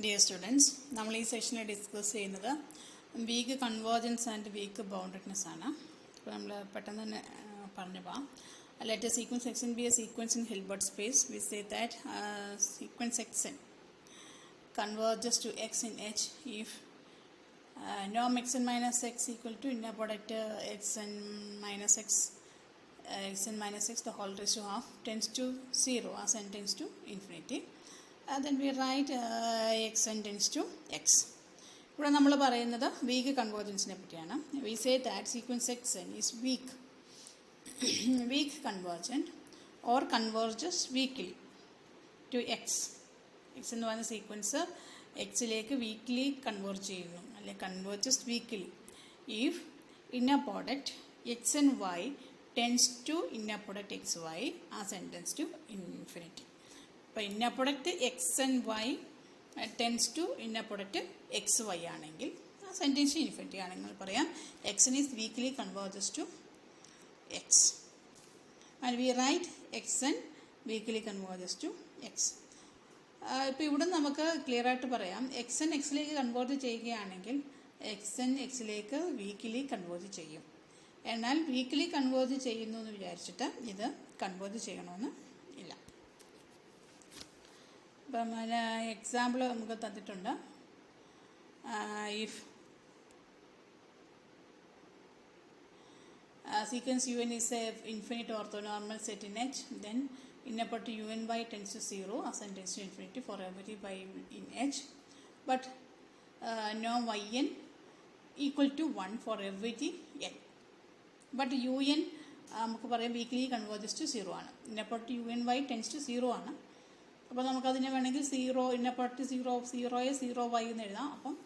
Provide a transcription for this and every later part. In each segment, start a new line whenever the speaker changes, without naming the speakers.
Dear students, നമ്മൾ ഈ സെഷനിൽ ഡിസ്കസ് ചെയ്യുന്നത് വീക്ക് കൺവേർജൻസ് ആൻഡ് വീക്ക് ബൗണ്ടഡ്നെസ് ആണ്. അപ്പോൾ നമ്മൾ പെട്ടെന്ന് തന്നെ പറഞ്ഞു പോകാം. Let a sequence xn be a sequence in Hilbert space. We say that sequence xn converges to x in H if norm xn minus x equal to inner product xn minus x the whole raised to half tends to 0 as n tends to infinity. Then we write xn tends to x. ഇവിടെ നമ്മൾ പറയുന്നത് week കൺവേർജൻസിനെ പറ്റിയാണ്. We say that sequence xn is weak convergent or converges weakly to x. x എന്ന് പറയുന്ന sequence എക്സിലേക്ക് weekly converge ചെയ്യുന്നു, അല്ലെങ്കിൽ converges weekly if inner product x and y tends to inner product x y as n tends to infinity. അപ്പോൾ inner product x and y tends to inner product x y ആണെങ്കിൽ as n tends to infinity ആണെങ്കിൽ പറയാം x is weekly converges to x, and we write xn weakly converges to x. ഇപ്പോൾ ഇവിടെ നമുക്ക് clear ആയിട്ട് പറയാം x N എക്സിലേക്ക് convert ചെയ്യുകയാണെങ്കിൽ X N എക്സിലേക്ക് weekly convert ചെയ്യും. എന്നാൽ വീക്കിലി കൺവേർട്ട് ചെയ്യുന്നു എന്ന് വിചാരിച്ചിട്ട് ഇത് കൺവേർട്ട് ചെയ്യണമെന്ന് ഇല്ല. ഇപ്പം എക്സാമ്പിൾ നമുക്ക് തന്നിട്ടുണ്ട്. If sequence un is a infinite orthonormal set in H, then inner part un y tends to 0 as n tends to infinity for every y in H, but norm yn equal to 1 for every n. But un നമുക്ക് പറയാം weekly converges to 0 ആണ്. Inner part un y tends to 0 ആണ്. അപ്പോൾ നമുക്കതിനെ വേണമെങ്കിൽ 0 inner part 0 0 y എന്ന് എഴുതാം. അപ്പം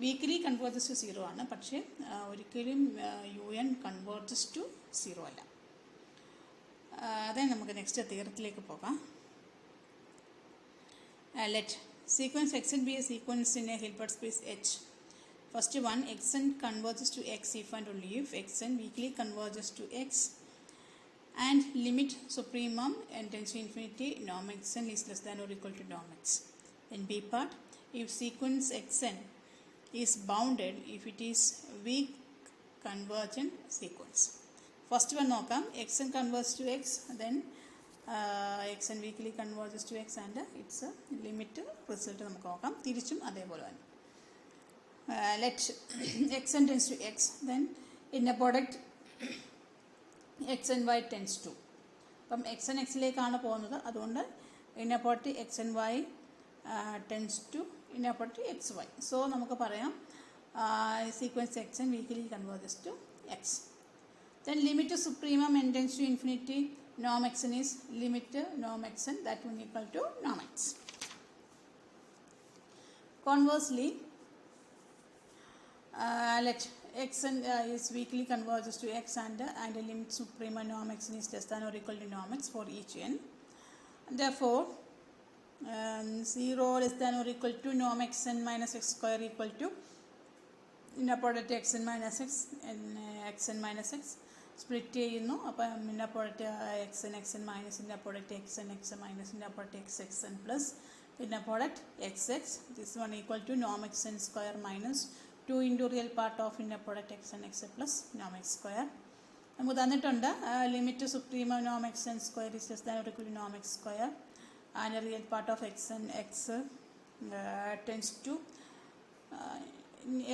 വീക്ക്ലി കൺവേർജസ് ടു 0 ആണ്, പക്ഷേ ഒരിക്കലും യു എൻ കൺവേർജസ് ടു 0 അല്ല. അതായത് നമുക്ക് നെക്സ്റ്റ് തിയറത്തിലേക്ക് പോകാം. Let sequence x n be a sequence in a Hilbert space H. First one x n converges to x if and only if x n weakly converges to x and limit supremum n tends to infinity norm xn is less than or equal to norm x. Then B part, if sequence xn is bounded if it is weak convergent sequence. First one നോക്കാം, xn converges to x, then xn weakly converges to x and its limit result നമുക്ക് നോക്കാം. തിരിച്ചും അതേപോലെ തന്നെ. Let xn tends to x, then inner product X N Y tends to. അപ്പം X N എക്സിലേക്കാണ് പോകുന്നത്, അതുകൊണ്ട് inner product x N Y tends to inner product x Y. So നമുക്ക് പറയാം sequence x n weakly converges to X. Then limit supremum N tends to infinity Noam X N is limit Noam X N that will equal to Noam X. Conversely let xn is weakly converges to x and limit suprema norm xn is less than or equal to norm x for each n. Therefore 0 less than or equal to norm xn minus x square equal to inner product xn minus x and xn minus x split ചെയ്യുന്നു. അപ്പം inner product xn minus inner product xn minus inner product xn plus inner product xx, this one equal to norm xn square minus 2 into real part of inner product xn x plus norm x square. നമുക്ക് തന്നിട്ടുണ്ട് limit supremum Noam X N square is less than or equal to Noam X square and real part of x n x tends to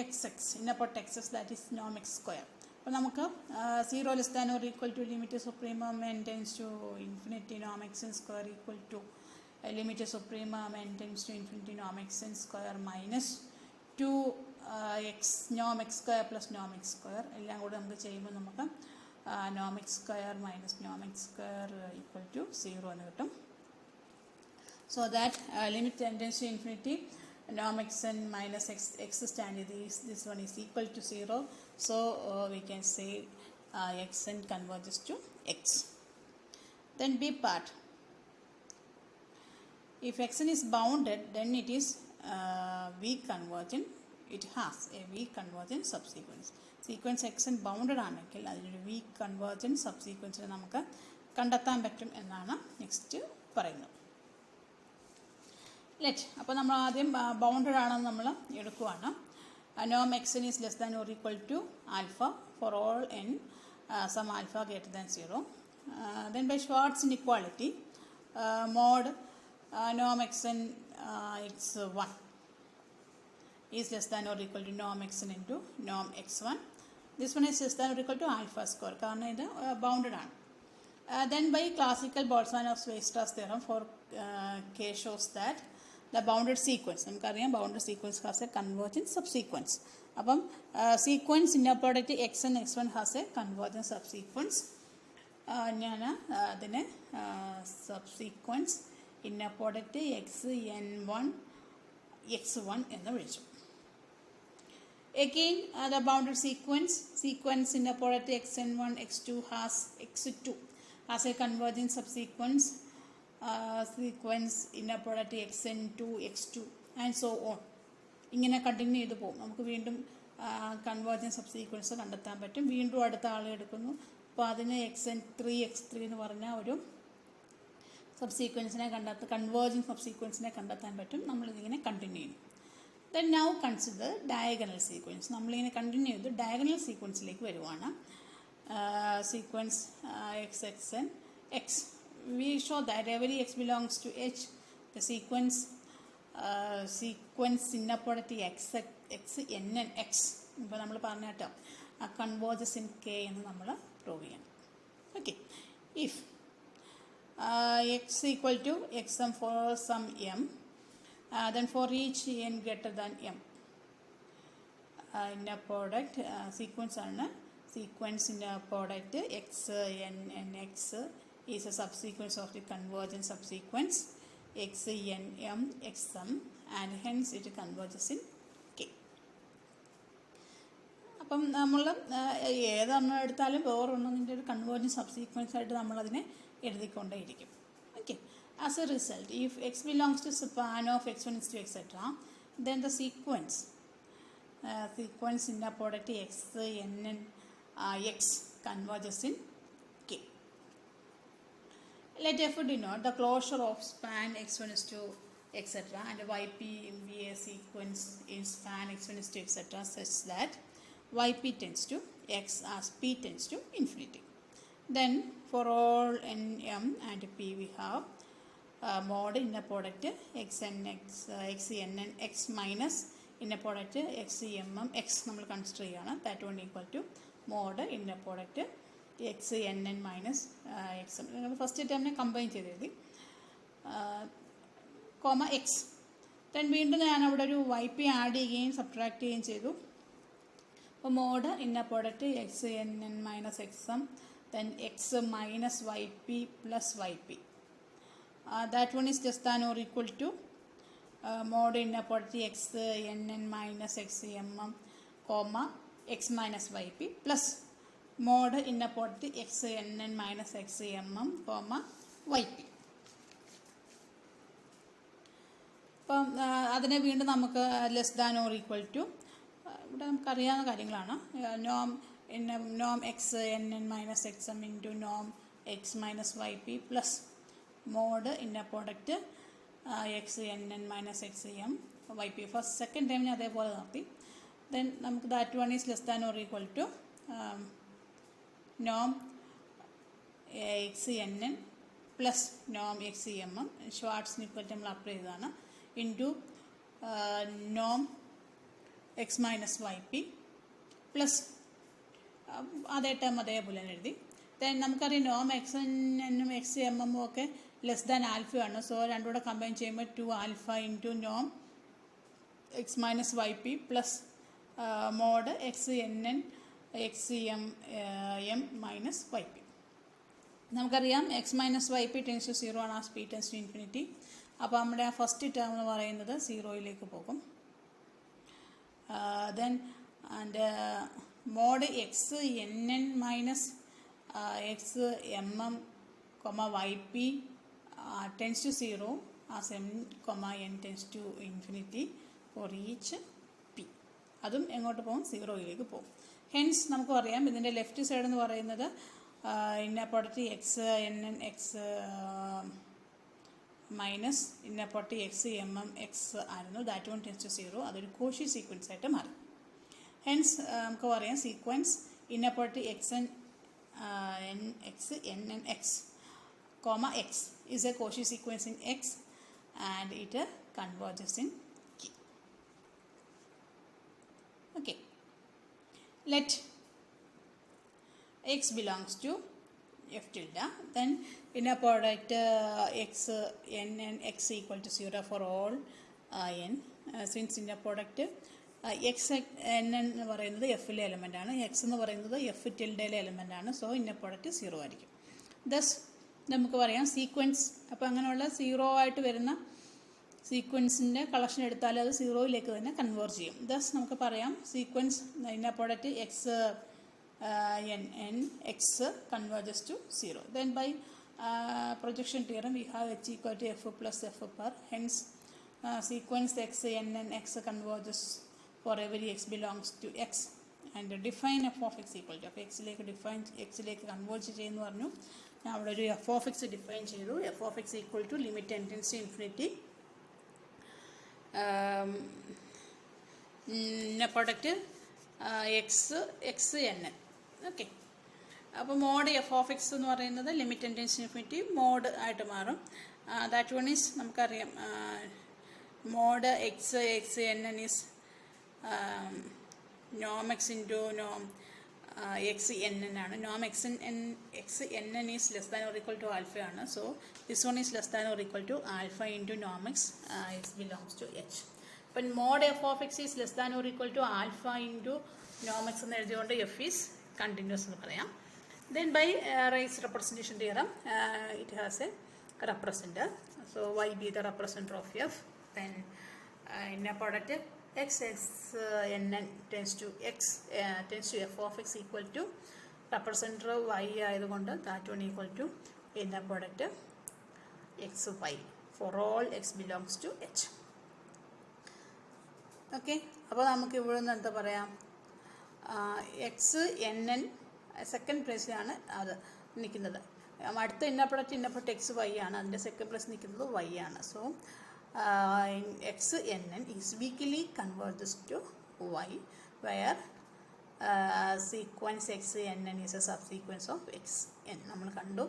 X X inner part X X that is Noam X square. അപ്പോൾ നമുക്ക് 0 less than or equal to limit supremum N tends to infinity Noam X N square equal to limit supremum N tends to infinity Noam X N square minus 2 X Noam X square plus Noam X square എല്ലാം കൂടെ നമുക്ക് ചെയ്യുമ്പോൾ നമുക്ക് നോം X square minus Noam X square equal to 0 എന്ന് കിട്ടും. So that limit tends to infinity Noam X N minus X stand this one is equal to 0. So we can say X n converges to X. Then B part, if xn is bounded then it is weak convergent. It has a weak convergent subsequence. Sequence xn bounded ആണെങ്കിൽ അതിനൊരു weak convergent subsequence നമുക്ക് കണ്ടെത്താൻ പറ്റും എന്നാണ് next പറയുന്നത്. Let അപ്പോൾ നമ്മൾ ആദ്യം ബൗണ്ടഡ് ആണെന്ന് നമ്മൾ എടുക്കുവാണ്. നോം x is less than or equal to alpha for all n some alpha greater than 0. Then by Schwarz inequality mod norm xn x1 is less than or equal to norm xn into norm x1. This one is less than or equal to alpha square കാരണം ഇത് bounded ആണ്. Then by classical Boltzmann-Weierstrass theorem for k shows that the bounded sequence, നമുക്കറിയാം bounded sequence has a convergent subsequence. അപ്പം sequence inner product xn x1 has a convergent subsequence. ഞാൻ അതിനെ subsequence inner product xn1 x1 എന്ന് വിളിച്ചു. Again the bounded sequence inner product xn1 x2 has a convergent subsequence sequence inner product xn2 x2 and so on. ഇങ്ങനെ continue ചെയ്ത് പോകും. നമുക്ക് വീണ്ടും convergence subsequence കണ്ടെത്താൻ പറ്റും. വീണ്ടും അടുത്ത ആളെ എടുക്കുന്നു. അപ്പോൾ അതിന് x3 എന്ന് പറഞ്ഞ ഒരു സബ്സീക്വൻസിനെ കൺവേർജിങ് സബ്സീക്വൻസിനെ കണ്ടെത്താൻ പറ്റും. നമ്മളിതിങ്ങനെ കണ്ടിന്യൂ ചെയ്യും. Then now consider diagonal sequence. നമ്മളിങ്ങനെ കണ്ടിന്യൂ ചെയ്ത് ഡയഗണൽ സീക്വൻസിലേക്ക് വരുവാണ്. Sequence xn x. We show that every x belongs to H. The sequence inner product xn x. ഇപ്പോൾ നമ്മൾ പറഞ്ഞ കേട്ടോ കൺവേർജസ് ഇൻ K എന്ന് നമ്മൾ പ്രൂവ് ചെയ്യണം. Okay, if x equal to xm for some m, then for each n greater than m, inner product sequence ആണ്. Sequence inner product xn x is a subsequence of the convergent subsequence xn xm and hence it converges in K. അപ്പം നമ്മൾ ഏതെണ്ണം എടുത്താലും വേറൊന്നതിൻ്റെ ഒരു convergent subsequence ആയിട്ട് നമ്മളതിനെ എഴുതിക്കൊണ്ടേയിരിക്കും. Okay, as a result if x belongs to span of x1 is to etc, then the sequence inner product xn x converges in K. Let F denote the closure of span x1 is to etc and yp be a sequence in span x1 is to etc such that yp tends to x as p tends to infinity. Then for all n m and p we have mod inner product xn x minus inner product xm x നമ്മൾ consider ചെയ്യാണ്. that one equal to mod inner product xn minus xm. First ടേമിനെ combine ചെയ്ത് എഴുതി comma X. Then വീണ്ടും ഞാൻ അവിടെ ഒരു yp add ചെയ്യുകയും സബ്ട്രാക്ട് ചെയ്യുകയും ചെയ്തു. അപ്പോൾ mod inner product xn minus xm then x minus yp plus yp. That one is less than or equal to mod inner product xn minus xm comma x minus yp plus mod inner product xn minus xm comma yp. അപ്പം അതിനെ വീണ്ടും നമുക്ക് less than or equal to ഇവിടെ നമുക്കറിയാവുന്ന കാര്യങ്ങളാണ്. നോം X n N minus X M into നോം x minus y p plus mode inner product x n N minus X M Y P. First second ടൈമിന് അതേപോലെ നടത്തി. ദെൻ നമുക്ക് that one is less than or equal to Noam X n N plus Noam X m M Schwarz ഇക്വൽറ്റി നമ്മൾ apply ചെയ്തതാണ് into നോം x minus y p plus അതേ term അതേപോലെ തന്നെ എഴുതി. ദെൻ നമുക്കറിയാം നോം എക്സ് എന്നും എക്സ് എം എമ്മും ഒക്കെ ലെസ് ദാൻ ആൽഫയാണ്. സോ രണ്ടും കൂടെ കമ്പൈൻ ചെയ്യുമ്പോൾ 2 ആൽഫ ഇൻറ്റു നോം x minus y p plus mod x n n x m m minus y p. നമുക്കറിയാം x minus y p tends to 0 ആണ്, as p tends to infinity. അപ്പോൾ നമ്മുടെ ആ first term എന്ന് പറയുന്നത് 0യിലേക്ക് പോകും. Then and mod x n minus x mm comma yp tends to 0 as m comma n tends to infinity for each p. അതും എങ്ങോട്ട് പോകും? 0യിലേക്ക് പോകും. ഹെൻസ് നമുക്ക് പറയാം ഇതിൻ്റെ ലെഫ്റ്റ് സൈഡ് എന്ന് പറയുന്നത് inner product x n n x minus inner product x m m x ആയിരുന്നു. That one tends to 0. അതൊരു കോഷി സീക്വൻസ് ആയിട്ട് മാറി. ഹെൻസ് നമുക്ക് പറയാം sequence inner product x n x n n x comma x is a Cauchy sequence in X and it converges in K. Okay. Let X belongs to F tilde, then inner product X n and X equal to 0 for all n. Since inner product X n എന്ന് പറയുന്നത് എഫിലെ element ആണ്, X എന്ന് പറയുന്നത് F ടിൽഡയിലെ element ആണ്. So inner product 0 ആയിരിക്കും. Thus നമുക്ക് പറയാം സീക്വൻസ്. അപ്പോൾ അങ്ങനെയുള്ള 0 ആയിട്ട് വരുന്ന സീക്വൻസിൻ്റെ കളക്ഷൻ എടുത്താൽ അത് 0യിലേക്ക് തന്നെ കൺവേർട്ട് ചെയ്യും. ദസ് നമുക്ക് പറയാം sequence inner product x n n x converges to 0. Then by projection theorem we have H equal to F plus F perp. Hence sequence x n n x converges for every x belongs to x and define f of x equal to. അപ്പോൾ എക്സിലേക്ക് convert ചെയ്യുമെന്ന് പറഞ്ഞു. ഞാൻ അവിടെ ഒരു f of x define ചെയ്തു. F of x equal to limit tends to infinity product X n N. Okay. അപ്പോൾ mode F of X എന്ന് പറയുന്നത് limit tends to infinity mode ആയിട്ട് മാറും. ദാറ്റ് വൺ ഈസ് നമുക്കറിയാം mode x n n is Noam X into നോം X n N ആണ്. നോം X n n is less than or equal to alpha ആണ്. So this one is less than or equal to alpha into നോം X belongs to H. അപ്പം mode F of X is less than or equal to alpha into നോം x എന്ന് എഴുതിയുകൊണ്ട് f is continuous എന്ന് പറയാം. Then by Riesz representation theorem it has a representer. So y be the representer of f. Then inner product x n n tends to f of x equal to representer y ആയതുകൊണ്ട് that one equal to inner product x y for all x belongs to h. Okay. അപ്പോൾ നമുക്ക് ഇവിടെ നിന്ന് എന്താ പറയാം, x n n second പ്ലേസിലാണ് അത് നിൽക്കുന്നത്. അടുത്ത ഇന്നർ പ്രൊഡക്റ്റ് എക്സ് വൈ ആണ്, അതിൻ്റെ സെക്കൻഡ് പ്ലേസ് നിൽക്കുന്നത് വൈ ആണ്. So x n n is weekly converges to y where sequence x n n is a subsequence of x n. നമ്മൾ കണ്ടു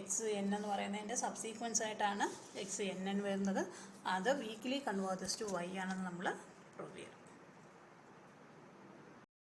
എക്സ് എൻ എന്ന് പറയുന്നതിൻ്റെ സബ് സീക്വൻസ് ആയിട്ടാണ് x n n വരുന്നത്. അത് weekly converges to Y ആണെന്ന് നമ്മൾ prove ചെയ്യും.